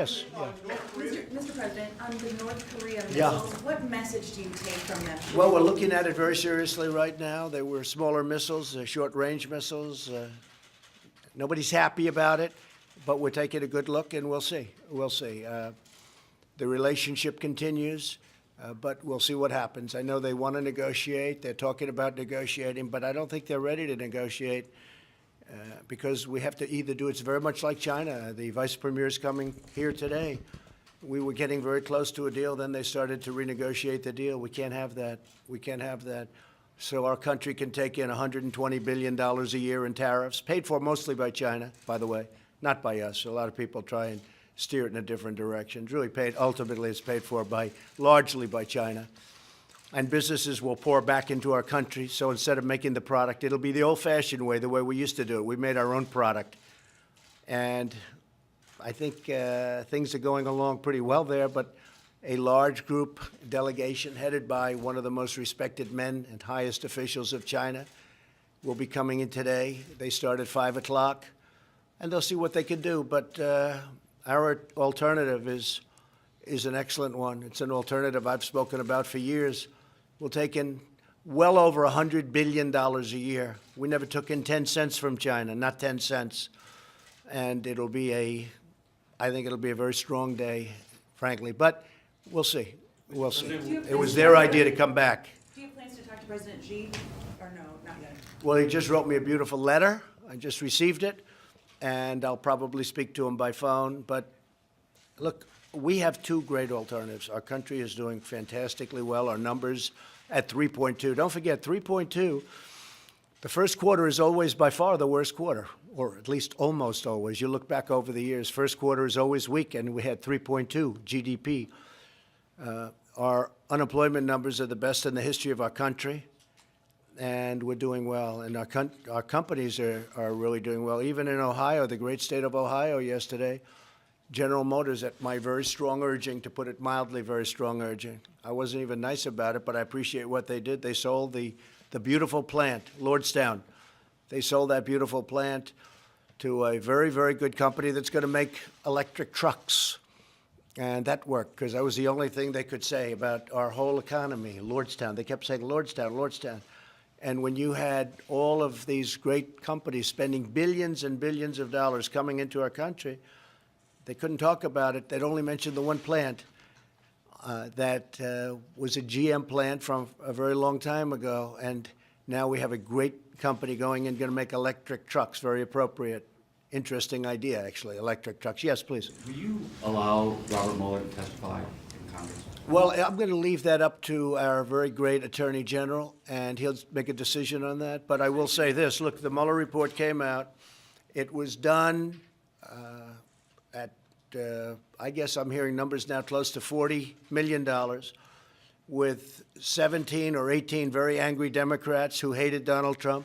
Yes. Yeah. Mr. President, on the North Korea Yeah. missiles, what message do you take from them? Well, we're looking at it very seriously right now. They were smaller missiles, short-range missiles. Nobody's happy about it, but we're taking a good look, and we'll see. We'll see. The relationship continues, but we'll see what happens. I know they want to negotiate. They're talking about negotiating, but I don't think they're ready to negotiate because we have to either do it's very much like China. The vice premier is coming here today. We were getting very close to a deal. Then they started to renegotiate the deal. We can't have that. We can't have that. So our country can take in $120 billion a year in tariffs, paid for mostly by China, by the way, not by us. A lot of people try and steer it in a different direction. It's really paid, ultimately it's paid for largely by China. And businesses will pour back into our country. So instead of making the product, it'll be the old-fashioned way, the way we used to do it. We made our own product. And I think things are going along pretty well there, but a large group delegation headed by one of the most respected men and highest officials of China will be coming in today. They start at 5 o'clock, and they'll see what they can do. But our alternative is an excellent one. It's an alternative I've spoken about for years. We'll take in well over $100 billion a year. We never took in 10 cents from China, not 10 cents. And it'll be I think it'll be a very strong day, frankly. But we'll see. We'll see. It was their idea to come back. Do you have plans to talk to President Xi, or no, not yet? Well, he just wrote me a beautiful letter. I just received it, and I'll probably speak to him by phone. But look, we have two great alternatives. Our country is doing fantastically well. Our numbers at 3.2. Don't forget, 3.2, the first quarter is always by far the worst quarter, or at least almost always. You look back over the years, first quarter is always weak, and we had 3.2 GDP. Our unemployment numbers are the best in the history of our country, and we're doing well. And our companies are really doing well. Even in Ohio, the great state of Ohio yesterday, General Motors, at my very strong urging, to put it mildly, very strong urging. I wasn't even nice about it, but I appreciate what they did. They sold the beautiful plant, Lordstown. They sold that beautiful plant to a very, very good company that's going to make electric trucks. And that worked, because that was the only thing they could say about our whole economy, Lordstown. They kept saying, Lordstown, Lordstown. And when you had all of these great companies spending billions and billions of dollars coming into our country, they couldn't talk about it. They'd only mention the one plant that was a GM plant from a very long time ago. And now we have a great company going in, going to make electric trucks, very appropriate. Interesting idea, actually, electric trucks. Yes, please. Will you allow Robert Mueller to testify in Congress? Well, I'm going to leave that up to our very great Attorney General, and he'll make a decision on that. But I will say this. Look, the Mueller report came out. It was done I guess I'm hearing numbers now close to $40 million, with 17 or 18 very angry Democrats who hated Donald Trump,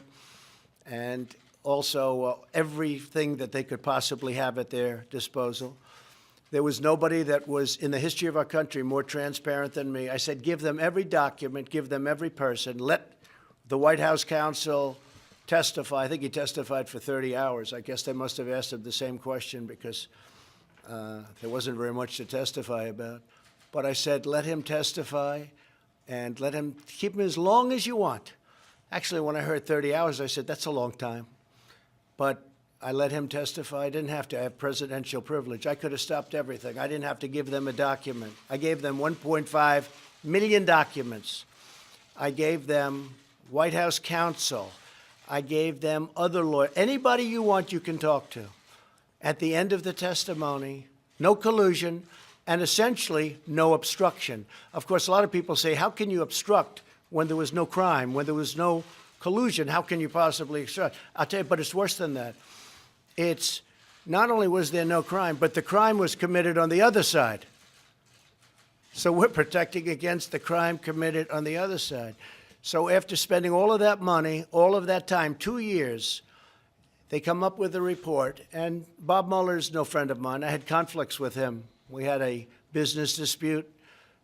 and also everything that they could possibly have at their disposal. There was nobody that was, in the history of our country, more transparent than me. I said, give them every document, give them every person, let the White House counsel testify. I think he testified for 30 hours. I guess they must have asked him the same question, because there wasn't very much to testify about. But I said, let him testify, and let him keep him as long as you want. Actually, when I heard 30 hours, I said, that's a long time. But I let him testify. I didn't have to have presidential privilege. I could have stopped everything. I didn't have to give them a document. I gave them 1.5 million documents. I gave them White House counsel. I gave them other lawyers. Anybody you want, you can talk to. At the end of the testimony, no collusion, and essentially no obstruction. Of course, a lot of people say, how can you obstruct when there was no crime, when there was no collusion? How can you possibly obstruct? I'll tell you, but it's worse than that. It's not only was there no crime, but the crime was committed on the other side. So we're protecting against the crime committed on the other side. So after spending all of that money, all of that time, 2 years, they come up with a report. And Bob Mueller's no friend of mine. I had conflicts with him. We had a business dispute.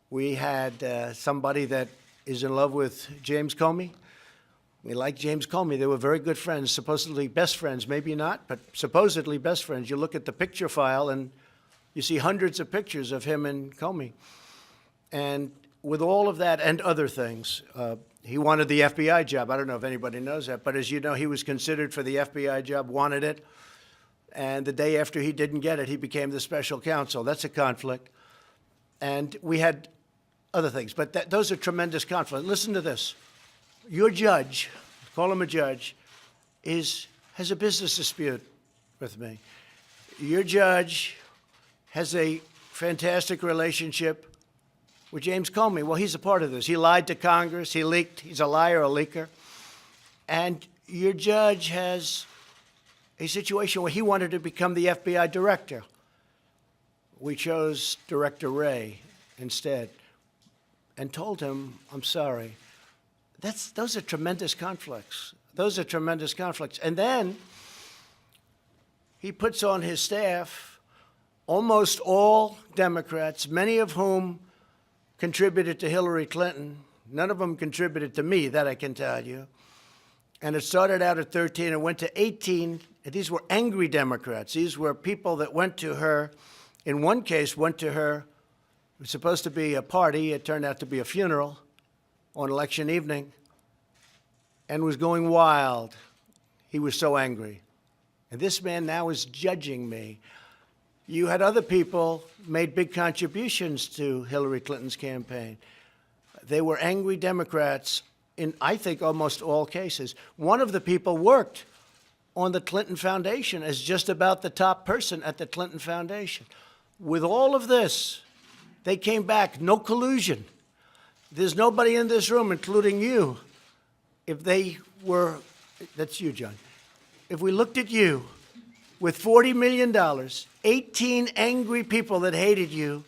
We had somebody that is in love with James Comey. We like James Comey. They were very good friends, supposedly best friends. Maybe not, but supposedly best friends. You look at the picture file, and You see hundreds of pictures of him and Comey. And with all of that and other things, he wanted the FBI job. I don't know if anybody knows that, but as you know, he was considered for the FBI job, wanted it. And the day after he didn't get it, he became the special counsel. That's a conflict. And we had other things, but those are tremendous conflicts. Listen to this. Your judge, call him a judge, has a business dispute with me. Your judge has a fantastic relationship with James Comey. Well, he's a part of this. He lied to Congress. He leaked. He's a liar, a leaker. And your judge has a situation where he wanted to become the FBI director. We chose Director Wray instead and told him, I'm sorry. Those are tremendous conflicts. Those are tremendous conflicts. And then he puts on his staff almost all Democrats, many of whom contributed to Hillary Clinton. None of them contributed to me, that I can tell you. And it started out at 13 and went to 18. And these were angry Democrats. These were people that went to her. In one case, went to her. It was supposed to be a party. It turned out to be a funeral on election evening, and was going wild. He was so angry. And this man now is judging me. You had other people made big contributions to Hillary Clinton's campaign. They were angry Democrats in, I think, almost all cases. One of the people worked on the Clinton Foundation as just about the top person at the Clinton Foundation. With all of this, they came back, no collusion. There's nobody in this room, including you. If they were, that's you, John. If we looked at you with $40 million, 18 angry people that hated you,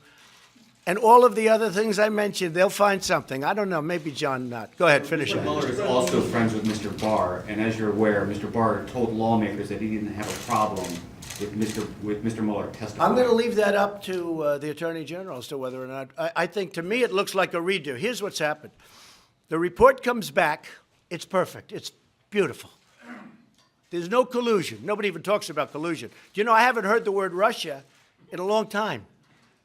and all of the other things I mentioned, they'll find something. I don't know, maybe John not. Go ahead, finish Mr. it. Mueller is also friends with Mr. Barr, and as you're aware, Mr. Barr told lawmakers that he didn't have a problem with Mr. Mueller testifying. I'm going to leave that up to the Attorney General as to whether or not. I think, to me, it looks like a redo. Here's what's happened. The report comes back. It's perfect. It's beautiful. There's no collusion. Nobody even talks about collusion. Do you know, I haven't heard the word Russia in a long time.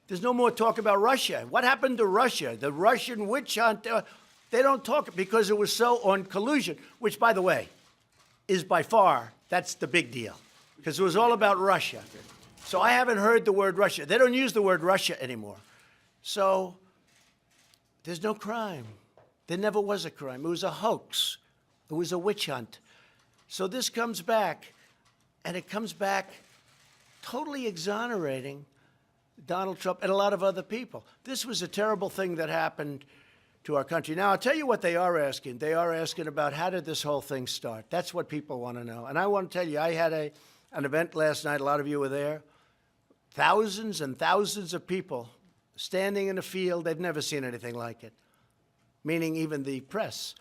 There's no more talk about Russia. What happened to Russia? The Russian witch hunt? They don't talk because it was so on collusion, which, by the way, is by far, that's the big deal, because it was all about Russia. So I haven't heard the word Russia. They don't use the word Russia anymore. So there's no crime. There never was a crime. It was a hoax. It was a witch hunt. So this comes back, and it comes back totally exonerating Donald Trump and a lot of other people. This was a terrible thing that happened to our country. Now, I'll tell you what they are asking. They are asking about how did this whole thing start. That's what people want to know. And I want to tell you, I had an event last night. A lot of you were there. Thousands and thousands of people standing in a field. They've never seen anything like it, meaning even the press.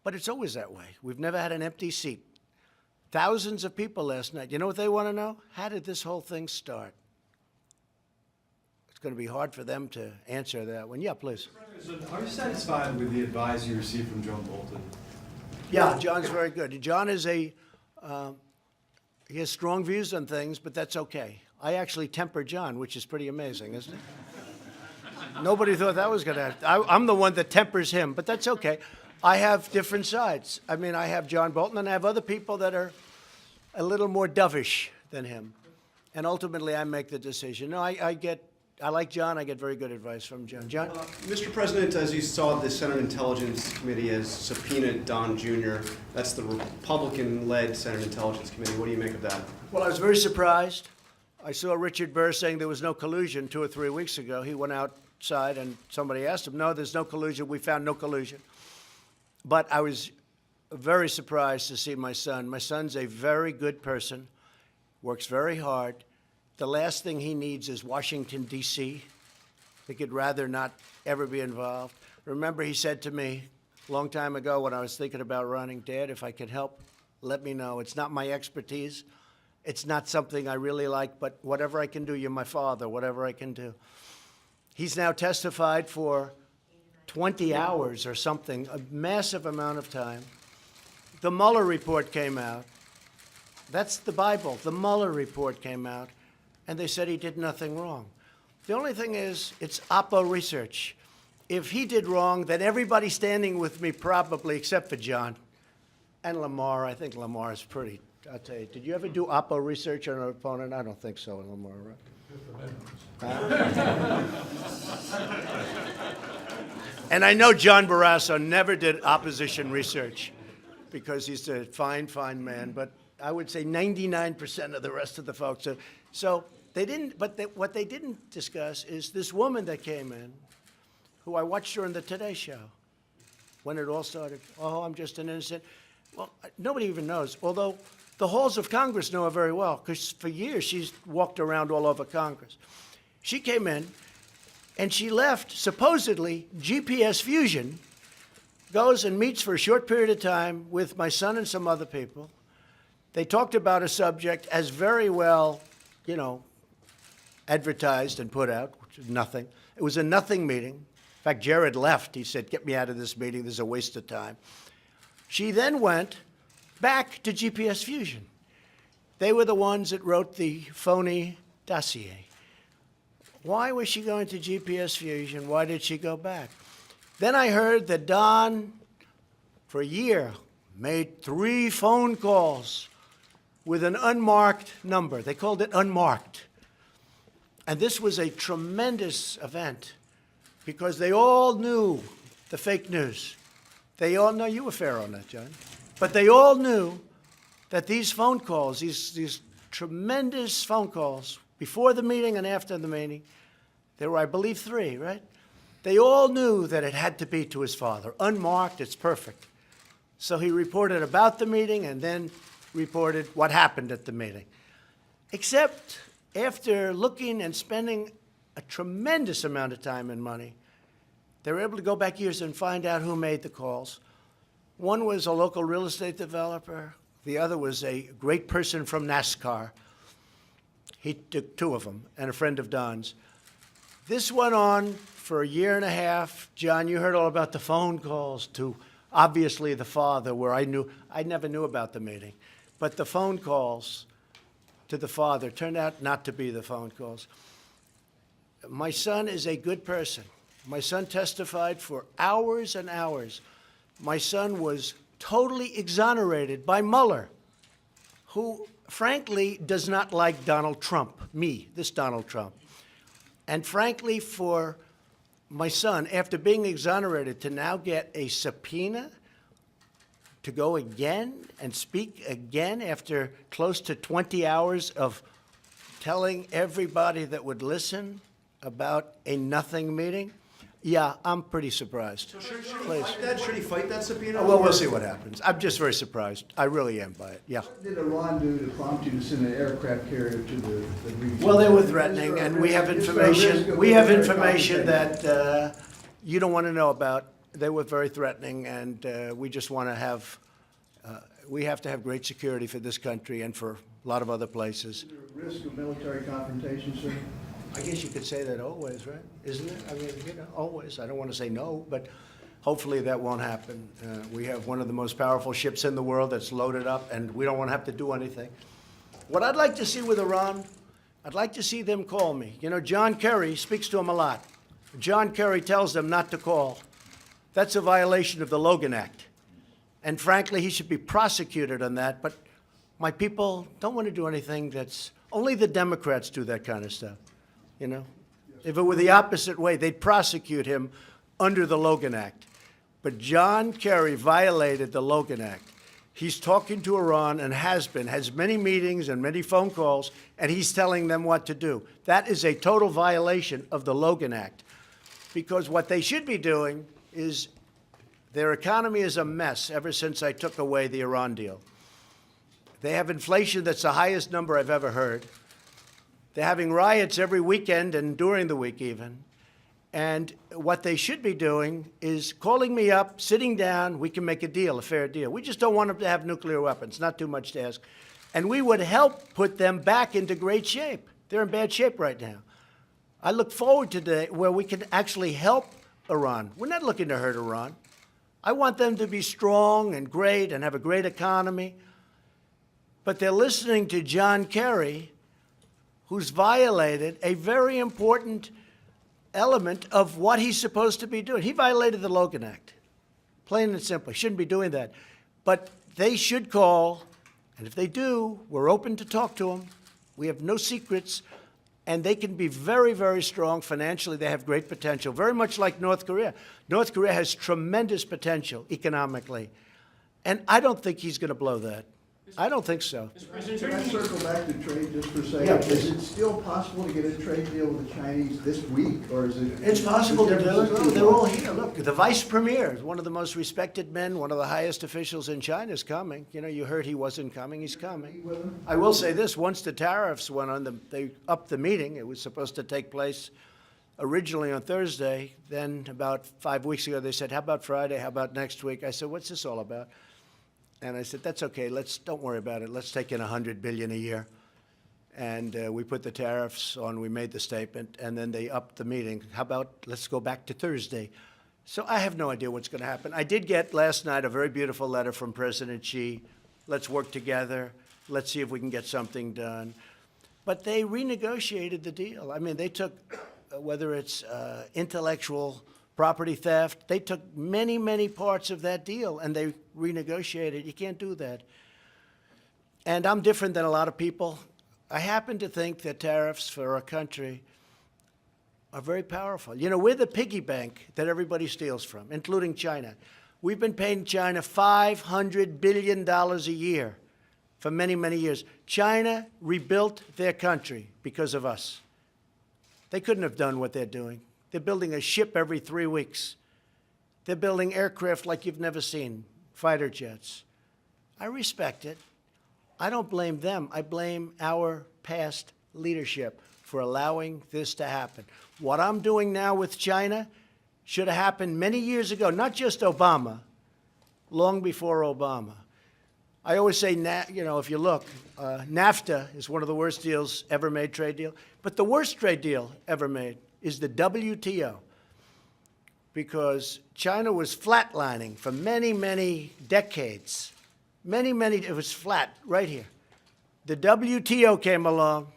But it's always that way. We've never had an empty seat. Thousands of people last night. You know what they want to know? How did this whole thing start? It's going to be hard for them to answer that one. Yeah, please. President, are you satisfied with the advice you received from John Bolton? Yeah, John's very good. John is he has strong views on things, but that's okay. I actually temper John, which is pretty amazing, isn't it? Nobody thought that was going to happen. I'm the one that tempers him, but that's okay. I have different sides. I mean, I have John Bolton, and I have other people that are a little more dovish than him. And ultimately, I make the decision. No, I like John. I get very good advice from John. John? Mr. President, as you saw, the Senate Intelligence Committee has subpoenaed Don Jr. That's the Republican-led Senate Intelligence Committee. What do you make of that? Well, I was very surprised. I saw Richard Burr saying there was no collusion 2 or 3 weeks ago. He went outside and somebody asked him, no, there's no collusion. We found no collusion. But I was very surprised to see my son. My son's a very good person, works very hard. The last thing he needs is Washington, D.C. He could rather not ever be involved. Remember, he said to me a long time ago when I was thinking about running, Dad, if I can help, let me know. It's not my expertise. It's not something I really like, but whatever I can do, you're my father, whatever I can do. He's now testified for 20 hours or something, a massive amount of time. The Mueller report came out. That's the Bible. The Mueller report came out. and they said he did nothing wrong. The only thing is, it's Oppo research. If he did wrong, then everybody standing with me probably, except for John and Lamar, I think Lamar is pretty, I'll tell you, did you ever do Oppo research on an opponent? I don't think so, Lamar, right? And I know John Barrasso never did opposition research because he's a fine, fine man, but I would say 99% of the rest of the folks. So they didn't, but what they didn't discuss is this woman that came in, who I watched her on the Today Show when it all started. Oh, I'm just an innocent. Well, nobody even knows, although the halls of Congress know her very well, because for years she's walked around all over Congress. She came in, and she left, supposedly, GPS Fusion, goes and meets for a short period of time with my son and some other people. They talked about a subject as very well, you know, advertised and put out, which is nothing. It was a nothing meeting. In fact, Jared left. He said, get me out of this meeting. This is a waste of time. She then went back to GPS Fusion. They were the ones that wrote the phony dossier. Why was she going to GPS Fusion? Why did she go back? Then I heard that Don, for a year, made 3 phone calls with an unmarked number. They called it unmarked. And this was a tremendous event because they all knew the fake news. They all know, you were fair on that, John. But they all knew that these phone calls, these tremendous phone calls, before the meeting and after the meeting, there were, I believe, 3, right? They all knew that it had to be to his father. Unmarked, it's perfect. So he reported about the meeting and then reported what happened at the meeting. Except after looking and spending a tremendous amount of time and money, they were able to go back years and find out who made the calls. One was a local real estate developer. The other was a great person from NASCAR. He took 2 of them, and a friend of Don's. This went on for a year and a half. John, you heard all about the phone calls to, obviously, the father, where I never knew about the meeting. But the phone calls to the father turned out not to be the phone calls. My son is a good person. My son testified for hours and hours. My son was totally exonerated by Mueller, who, frankly, does not like Donald Trump, me, this Donald Trump. And frankly, for my son, after being exonerated, to now get a subpoena to go again and speak again after close to 20 hours of telling everybody that would listen about a nothing meeting, yeah, I'm pretty surprised. Please. Should he fight that subpoena? Well, we'll see what happens. I'm just very surprised. I really am by it, yeah. What did Iran do to prompt you to send an aircraft carrier to the region? Well, they were threatening, and we have information that you don't want to know about. They were very threatening, and we just want to have, we have to have great security for this country and for a lot of other places. Is there a risk of military confrontation, sir? I guess you could say that always, right? Isn't it? I mean, you know, always. I don't want to say no, but hopefully that won't happen. We have one of the most powerful ships in the world that's loaded up, and we don't want to have to do anything. What I'd like to see with Iran, I'd like to see them call me. You know, John Kerry speaks to them a lot. John Kerry tells them not to call. That's a violation of the Logan Act. And frankly, he should be prosecuted on that. But my people don't want to do anything that's, only the Democrats do that kind of stuff. You know, if it were the opposite way, they'd prosecute him under the Logan Act. But John Kerry violated the Logan Act. He's talking to Iran and has many meetings and many phone calls, and he's telling them what to do. That is a total violation of the Logan Act, because what they should be doing is, their economy is a mess ever since I took away the Iran deal. They have inflation that's the highest number I've ever heard. They're having riots every weekend and during the week even. And what they should be doing is calling me up, sitting down, we can make a deal, a fair deal. We just don't want them to have nuclear weapons, not too much to ask. And we would help put them back into great shape. They're in bad shape right now. I look forward to the day where we can actually help Iran. We're not looking to hurt Iran. I want them to be strong and great and have a great economy. But they're listening to John Kerry, who's violated a very important element of what he's supposed to be doing. He violated the Logan Act, plain and simple. He shouldn't be doing that. But they should call, and if they do, we're open to talk to them. We have no secrets, and they can be very, very strong financially. They have great potential, very much like North Korea. North Korea has tremendous potential economically, and I don't think he's going to blow that. I don't think so. Can I circle back to trade just for a second? Yeah, please. Is it still possible to get a trade deal with the Chinese this week, or is it? It's possible to do it. differences? They're all here. Look, the vice premier, one of the most respected men, one of the highest officials in China is coming. You know, you heard he wasn't coming. He's coming. With them? I will say this, once the tariffs went on, they upped the meeting. It was supposed to take place originally on Thursday. Then about 5 weeks ago, they said, how about Friday? How about next week? I said, what's this all about? And I said, that's okay. Don't worry about it. Let's take in $100 billion a year. And we put the tariffs on. We made the statement, and then they upped the meeting. How about let's go back to Thursday? So I have no idea what's going to happen. I did get last night a very beautiful letter from President Xi. Let's work together. Let's see if we can get something done. But they renegotiated the deal. I mean, they took, whether it's intellectual property theft, they took many, many parts of that deal, and they renegotiated. You can't do that. And I'm different than a lot of people. I happen to think that tariffs for our country are very powerful. You know, we're the piggy bank that everybody steals from, including China. We've been paying China $500 billion a year for many, many years. China rebuilt their country because of us. They couldn't have done what they're doing. They're building a ship every 3 weeks. They're building aircraft like you've never seen, fighter jets. I respect it. I don't blame them. I blame our past leadership for allowing this to happen. What I'm doing now with China should have happened many years ago, not just Obama, long before Obama. I always say, you know, if you look, NAFTA is one of the worst deals ever made, trade deal. But the worst trade deal ever made is the WTO, because China was flatlining for many, many decades. It was flat right here. The WTO came along.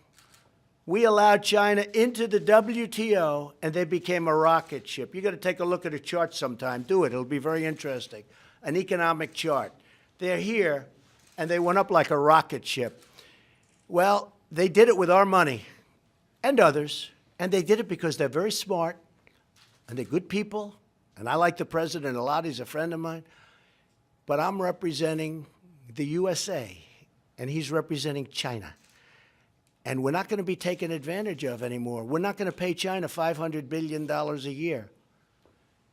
We allowed China into the WTO, and they became a rocket ship. You got to take a look at a chart sometime. Do it. It'll be very interesting. An economic chart. They're here, and they went up like a rocket ship. Well, they did it with our money and others, and they did it because they're very smart, and they're good people, and I like the president a lot. He's a friend of mine. But I'm representing the USA, and he's representing China. And we're not going to be taken advantage of anymore. We're not going to pay China $500 billion a year.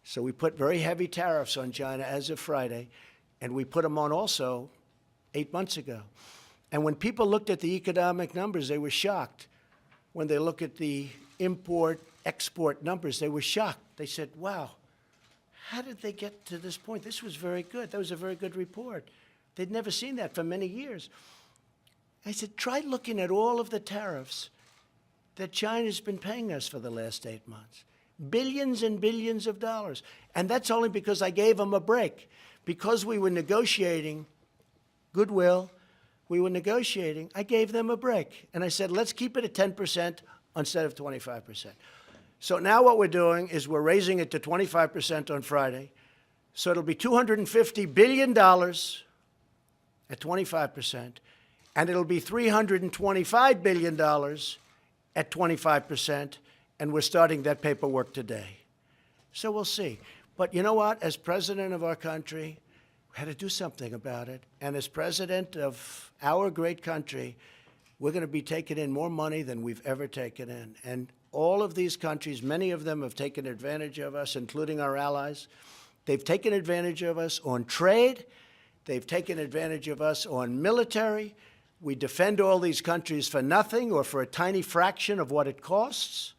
So we put very heavy tariffs on China as of Friday, and we put them on also 8 months ago. And when people looked at the economic numbers, they were shocked. When they look at the import-export numbers, they were shocked. They said, wow, how did they get to this point? This was very good. That was a very good report. They'd never seen that for many years. I said, try looking at all of the tariffs that China's been paying us for the last 8 months. Billions and billions of dollars. And that's only because I gave them a break. Because we were negotiating goodwill, we were negotiating, I gave them a break. And I said, let's keep it at 10% instead of 25%. So now what we're doing is we're raising it to 25% on Friday. So it'll be $250 billion at 25%, and it'll be $325 billion at 25%, and we're starting that paperwork today. So we'll see. But you know what? As president of our country, we had to do something about it. And as president of our great country, we're going to be taking in more money than we've ever taken in. And all of these countries, many of them have taken advantage of us, including our allies. They've taken advantage of us on trade. They've taken advantage of us on military. We defend all these countries for nothing or for a tiny fraction of what it costs.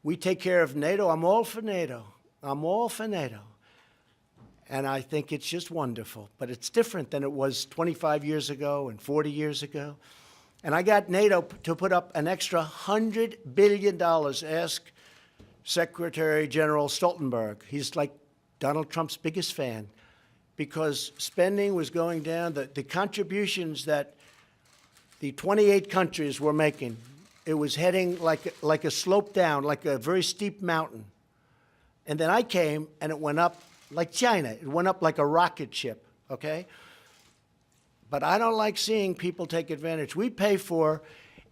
We take care of NATO. I'm all for NATO. I'm all for NATO. And I think it's just wonderful. But it's different than it was 25 years ago and 40 years ago. And I got NATO to put up an extra $100 billion. Ask Secretary General Stoltenberg. He's like Donald Trump's biggest fan, because spending was going down. The contributions that the 28 countries were making it was heading like a slope down, like a very steep mountain. And then I came, and it went up like China. It went up like a rocket ship, okay? But I don't like seeing people take advantage. We pay for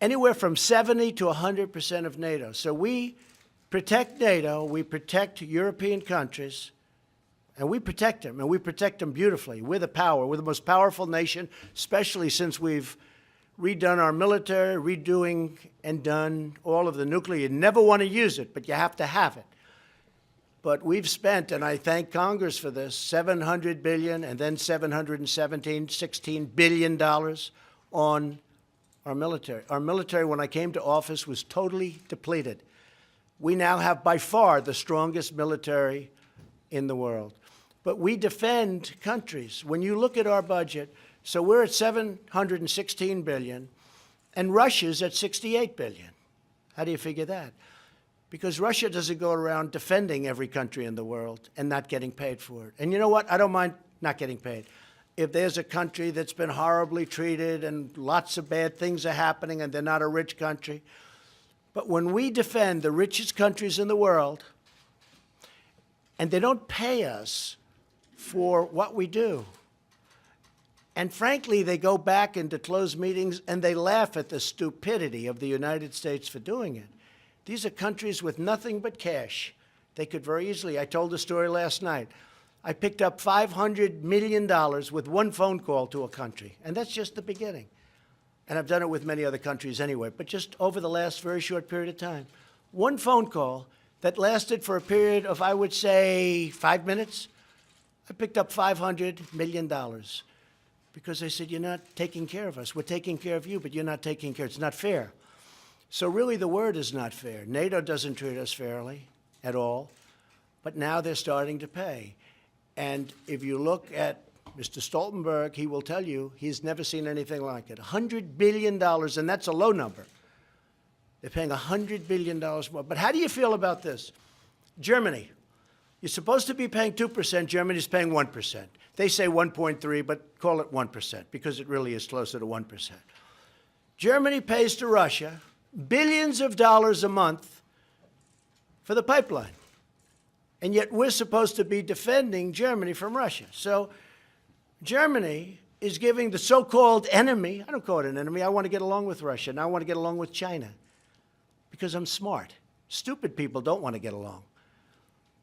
anywhere from 70 to 100% of NATO. So we protect NATO, we protect European countries, and we protect them, and we protect them beautifully. We're the power. We're the most powerful nation, especially since we've redone our military, redoing and done all of the nuclear. You never want to use it, but you have to have it. But we've spent, and I thank Congress for this, $700 billion and then $16 billion on our military. Our military, when I came to office, was totally depleted. We now have by far the strongest military in the world. But we defend countries. When you look at our budget, so we're at $716 billion, and Russia's at $68 billion. How do you figure that? Because Russia doesn't go around defending every country in the world and not getting paid for it. And you know what? I don't mind not getting paid. If there's a country that's been horribly treated and lots of bad things are happening and they're not a rich country. But when we defend the richest countries in the world and they don't pay us for what we do, and frankly, they go back into closed meetings and they laugh at the stupidity of the United States for doing it. These are countries with nothing but cash. They could very easily, I told a story last night, I picked up $500 million with one phone call to a country, and that's just the beginning. And I've done it with many other countries anyway, but just over the last very short period of time. One phone call that lasted for a period of, I would say, 5 minutes, I picked up $500 million. Because they said, you're not taking care of us. We're taking care of you, but you're not taking care. It's not fair. So really the word is not fair. NATO doesn't treat us fairly at all, but now they're starting to pay. And if you look at Mr. Stoltenberg, he will tell you he's never seen anything like it. $100 billion, and that's a low number. They're paying $100 billion more. But how do you feel about this? Germany. You're supposed to be paying 2%. Germany's paying 1%. They say 1.3, but call it 1% because it really is closer to 1%. Germany pays to Russia billions of dollars a month for the pipeline. And yet we're supposed to be defending Germany from Russia. So Germany is giving the so-called enemy, I don't call it an enemy, I want to get along with Russia, and I want to get along with China because I'm smart. Stupid people don't want to get along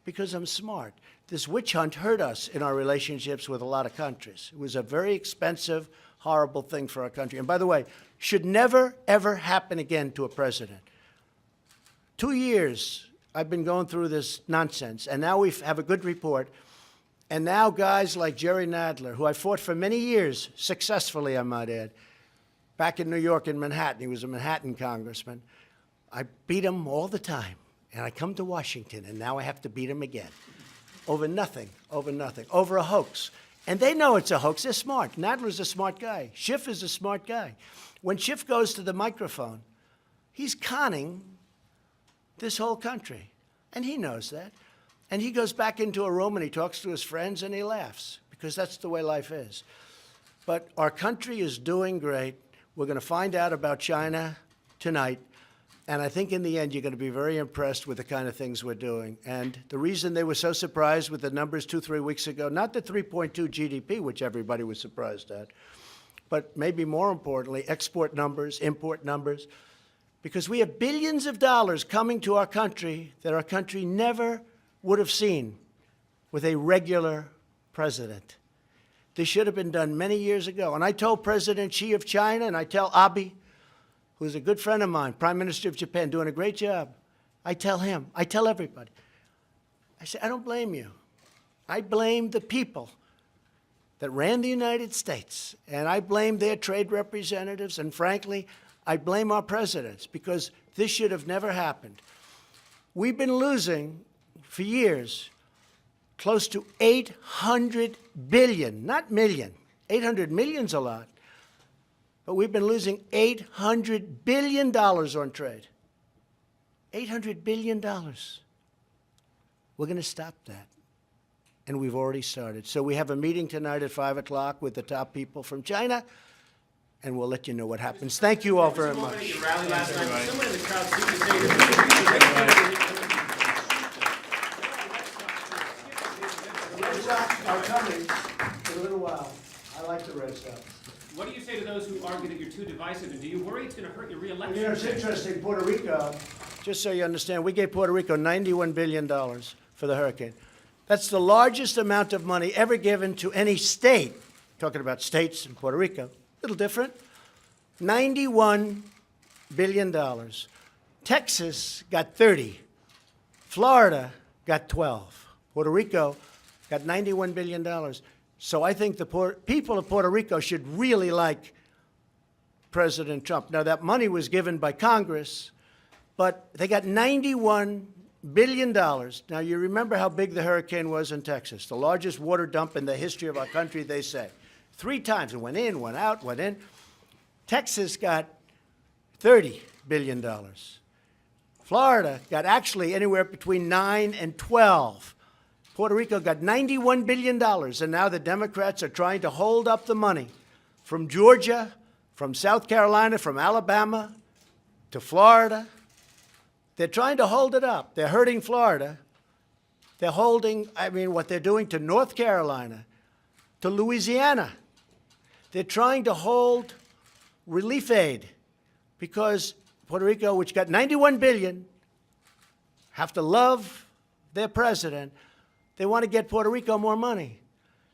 because I'm smart. This witch hunt hurt us in our relationships with a lot of countries. It was a very expensive, horrible thing for our country. And by the way, should never, ever happen again to a president. 2 years I've been going through this nonsense, and now we have a good report. And now guys like Jerry Nadler, who I fought for many years, successfully I might add, back in New York in Manhattan, he was a Manhattan congressman, I beat him all the time. And I come to Washington, and now I have to beat him again. Over nothing, over a hoax. And they know it's a hoax. They're smart. Nadler's a smart guy. Schiff is a smart guy. When Schiff goes to the microphone, he's conning this whole country. And he knows that. And he goes back into a room and he talks to his friends and he laughs because that's the way life is. But our country is doing great. We're going to find out about China tonight. And I think in the end, you're going to be very impressed with the kind of things we're doing. And the reason they were so surprised with the numbers 2-3 weeks ago, not the 3.2 GDP, which everybody was surprised at, but maybe more importantly, export numbers, import numbers, because we have billions of dollars coming to our country that our country never would have seen with a regular president. This should have been done many years ago. And I told President Xi of China, and I tell Abe, who's a good friend of mine, Prime Minister of Japan, doing a great job. I tell him, I tell everybody. I say, I don't blame you. I blame the people that ran the United States, and I blame their trade representatives, and frankly, I blame our presidents, because this should have never happened. We've been losing, for years, close to 800 billion, not million. 800 million's a lot. But we've been losing $800 billion on trade. $800 billion. We're going to stop that. And we've already started. So we have a meeting tonight at 5 o'clock with the top people from China. and we'll let you know what happens. Thank you all very Someone much. at your rally last night, someone in the crowd seemed to say that. Red Sox are coming in a little while. I like the Red Sox. What do you say to those who argue that you're too divisive, and do you worry it's going to hurt your reelection? You know, it's interesting, Puerto Rico, just so you understand, we gave Puerto Rico $91 billion for the hurricane. That's the largest amount of money ever given to any state. Talking about states in Puerto Rico, a little different. $91 billion. Texas got 30. Florida got 12. Puerto Rico got $91 billion. So I think the people of Puerto Rico should really like President Trump. Now, that money was given by Congress, but they got $91 billion. Now, you remember how big the hurricane was in Texas, the largest water dump in the history of our country, they say. 3 times. It went in, went out, went in. Texas got $30 billion. Florida got actually anywhere between 9 and 12. Puerto Rico got $91 billion, and now the Democrats are trying to hold up the money from Georgia, from South Carolina, from Alabama to Florida. They're trying to hold it up. They're hurting Florida. They're holding, what they're doing to North Carolina, to Louisiana. They're trying to hold relief aid because Puerto Rico, which got $91 billion, have to love their president. They want to get Puerto Rico more money.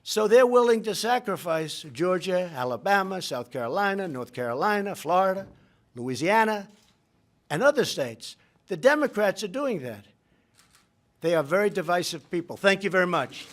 So they're willing to sacrifice Georgia, Alabama, South Carolina, North Carolina, Florida, Louisiana, and other states. The Democrats are doing that. They are very divisive people. Thank you very much.